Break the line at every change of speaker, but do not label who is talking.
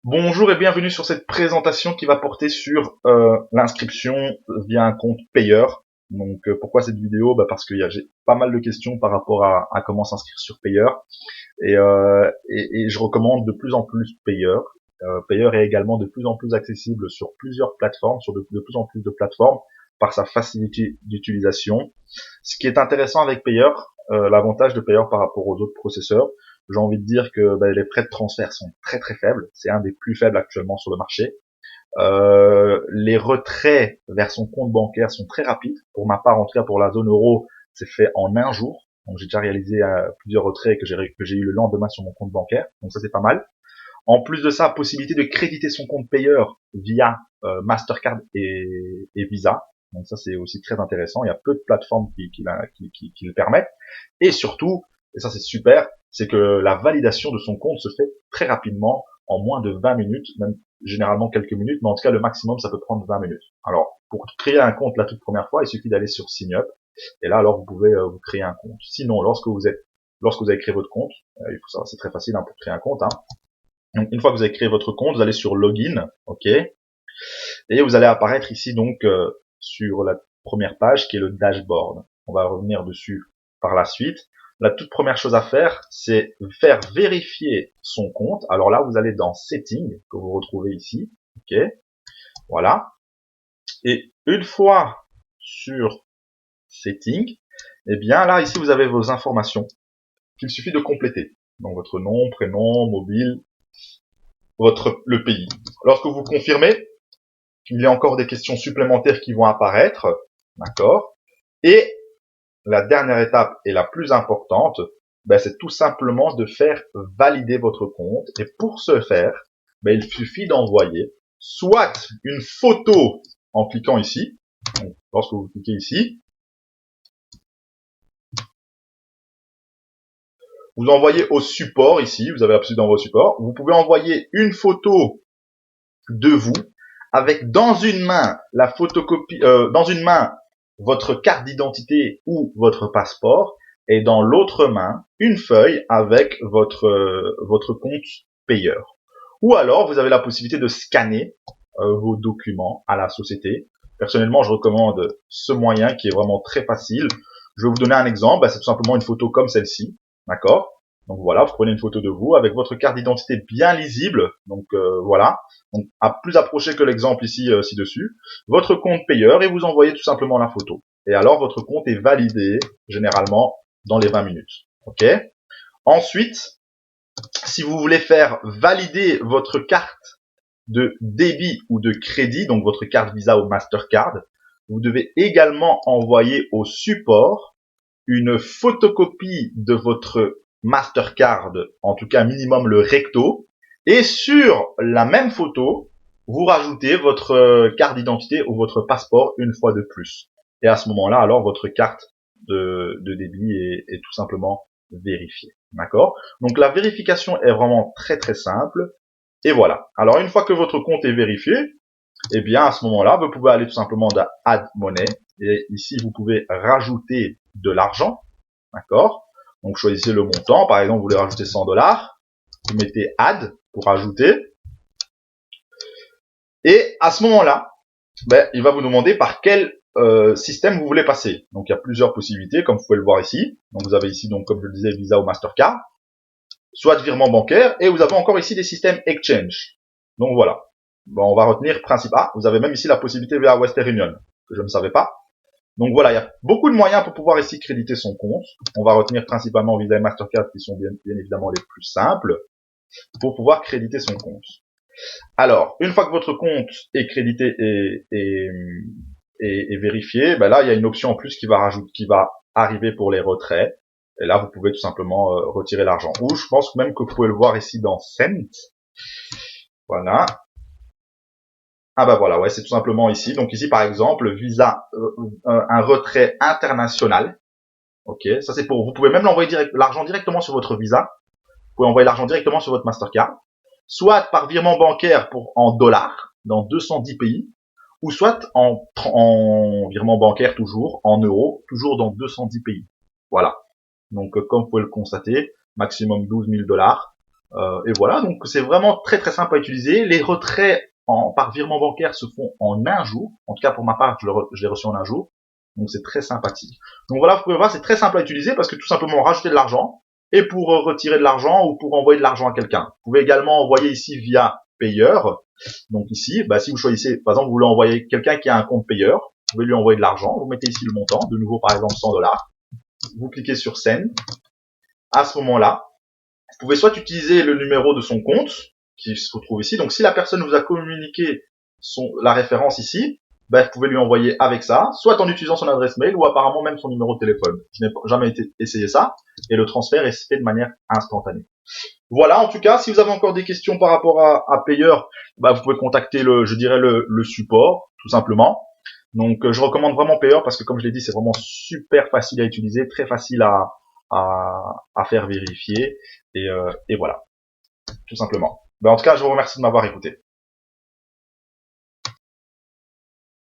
Bonjour et bienvenue sur cette présentation qui va porter sur l'inscription via un compte payeur. Donc pourquoi cette vidéo? Parce que j'ai pas mal de questions par rapport à comment s'inscrire sur payeur et je recommande de plus en plus payeur. Payeur est également de plus en plus accessible sur plusieurs plateformes, sur de plus en plus de plateformes par sa facilité d'utilisation. Ce qui est intéressant avec payeur, l'avantage de payeur par rapport aux autres processeurs, j'ai envie de dire que les frais de transfert sont très très faibles. C'est un des plus faibles actuellement sur le marché. Les retraits vers son compte bancaire sont très rapides. Pour ma part, en tout cas pour la zone euro, c'est fait en un jour. Donc j'ai déjà réalisé plusieurs retraits que j'ai eu le lendemain sur mon compte bancaire. Donc ça c'est pas mal. En plus de ça, possibilité de créditer son compte payeur via Mastercard et Visa. Donc ça c'est aussi très intéressant. Il y a peu de plateformes qui le permettent. Et surtout, et ça c'est super, c'est que la validation de son compte se fait très rapidement, en moins de 20 minutes, même généralement quelques minutes, mais en tout cas le maximum ça peut prendre 20 minutes. Alors pour créer un compte la toute première fois, il suffit d'aller sur Sign Up, et là alors vous pouvez vous créer un compte. Sinon, lorsque vous avez créé votre compte, il faut savoir, c'est très facile pour créer un compte. Donc une fois que vous avez créé votre compte, vous allez sur Login, ok, et vous allez apparaître ici donc sur la première page qui est le dashboard. On va revenir dessus par la suite. La toute première chose à faire, c'est faire vérifier son compte. Alors là, vous allez dans Settings, que vous retrouvez ici, ok, voilà. Et une fois sur Settings, eh bien là, ici, vous avez vos informations qu'il suffit de compléter. Donc votre nom, prénom, mobile, le pays. Lorsque vous confirmez, il y a encore des questions supplémentaires qui vont apparaître, d'accord? Et la dernière étape et la plus importante, c'est tout simplement de faire valider votre compte. Et pour ce faire, il suffit d'envoyer soit une photo en cliquant ici. Donc, lorsque vous cliquez ici, vous envoyez au support ici, vous avez appuyé dans vos supports. Vous pouvez envoyer une photo de vous avec dans une main la photocopie, dans une main votre carte d'identité ou votre passeport et dans l'autre main une feuille avec votre compte payeur. Ou alors vous avez la possibilité de scanner vos documents à la société. Personnellement, je recommande ce moyen qui est vraiment très facile. Je vais vous donner un exemple, c'est tout simplement une photo comme celle-ci, d'accord? Donc voilà, vous prenez une photo de vous avec votre carte d'identité bien lisible, donc voilà, donc à plus approcher que l'exemple ici ci-dessus, votre compte payeur et vous envoyez tout simplement la photo. Et alors votre compte est validé généralement dans les 20 minutes. Ok. Ensuite, si vous voulez faire valider votre carte de débit ou de crédit, donc votre carte Visa ou Mastercard, vous devez également envoyer au support une photocopie de votre Mastercard, en tout cas minimum le recto, et sur la même photo, vous rajoutez votre carte d'identité ou votre passeport une fois de plus. Et à ce moment-là, alors votre carte de débit est tout simplement vérifiée. D'accord? Donc la vérification est vraiment très très simple. Et voilà. Alors une fois que votre compte est vérifié, eh bien à ce moment-là, vous pouvez aller tout simplement dans Add Money. Et ici, vous pouvez rajouter de l'argent. D'accord? Donc choisissez le montant. Par exemple, vous voulez rajouter 100 $. Vous mettez Add pour ajouter. Et à ce moment-là, il va vous demander par quel système vous voulez passer. Donc il y a plusieurs possibilités, comme vous pouvez le voir ici. Donc vous avez ici, donc comme je le disais, Visa ou Mastercard, soit virement bancaire, et vous avez encore ici des systèmes Exchange. Donc voilà. On va retenir principe A. Vous avez même ici la possibilité via Western Union, que je ne savais pas. Donc voilà, il y a beaucoup de moyens pour pouvoir ici créditer son compte. On va retenir principalement Visa et Mastercard qui sont bien évidemment les plus simples pour pouvoir créditer son compte. Alors, une fois que votre compte est crédité et vérifié, là il y a une option en plus qui va arriver pour les retraits. Et là, vous pouvez tout simplement retirer l'argent. Ou je pense même que vous pouvez le voir ici dans Send. Voilà. Ah voilà, ouais, c'est tout simplement ici. Donc ici, par exemple, Visa, un retrait international. Ok, ça c'est pour. Vous pouvez même l'envoyer l'argent directement sur votre Visa. Vous pouvez envoyer l'argent directement sur votre Mastercard, soit par virement bancaire en dollars dans 210 pays, ou soit en virement bancaire toujours en euros, toujours dans 210 pays. Voilà. Donc comme vous pouvez le constater, maximum 12 000 $. Et voilà, donc c'est vraiment très très simple à utiliser. Les retraits par virement bancaire se font en un jour. En tout cas pour ma part, je l'ai reçu en un jour. Donc c'est très sympathique. Donc voilà, vous pouvez voir, c'est très simple à utiliser parce que tout simplement rajouter de l'argent et pour retirer de l'argent ou pour envoyer de l'argent à quelqu'un. Vous pouvez également envoyer ici via Payer. Donc ici, bah, si vous choisissez, par exemple, vous voulez envoyer quelqu'un qui a un compte Payer, vous pouvez lui envoyer de l'argent. Vous mettez ici le montant, de nouveau par exemple 100 $. Vous cliquez sur Send. À ce moment-là, vous pouvez soit utiliser le numéro de son compte, qui se retrouve ici. Donc si la personne vous a communiqué la référence ici, ben, vous pouvez lui envoyer avec ça, soit en utilisant son adresse mail ou apparemment même son numéro de téléphone. Je n'ai jamais essayé ça, et le transfert est fait de manière instantanée. Voilà, en tout cas, si vous avez encore des questions par rapport à Payer, ben, vous pouvez contacter je dirais le support, tout simplement. Donc je recommande vraiment Payer parce que comme je l'ai dit, c'est vraiment super facile à utiliser, très facile à faire vérifier et voilà, tout simplement. Ben, en tout cas, je vous remercie de m'avoir écouté.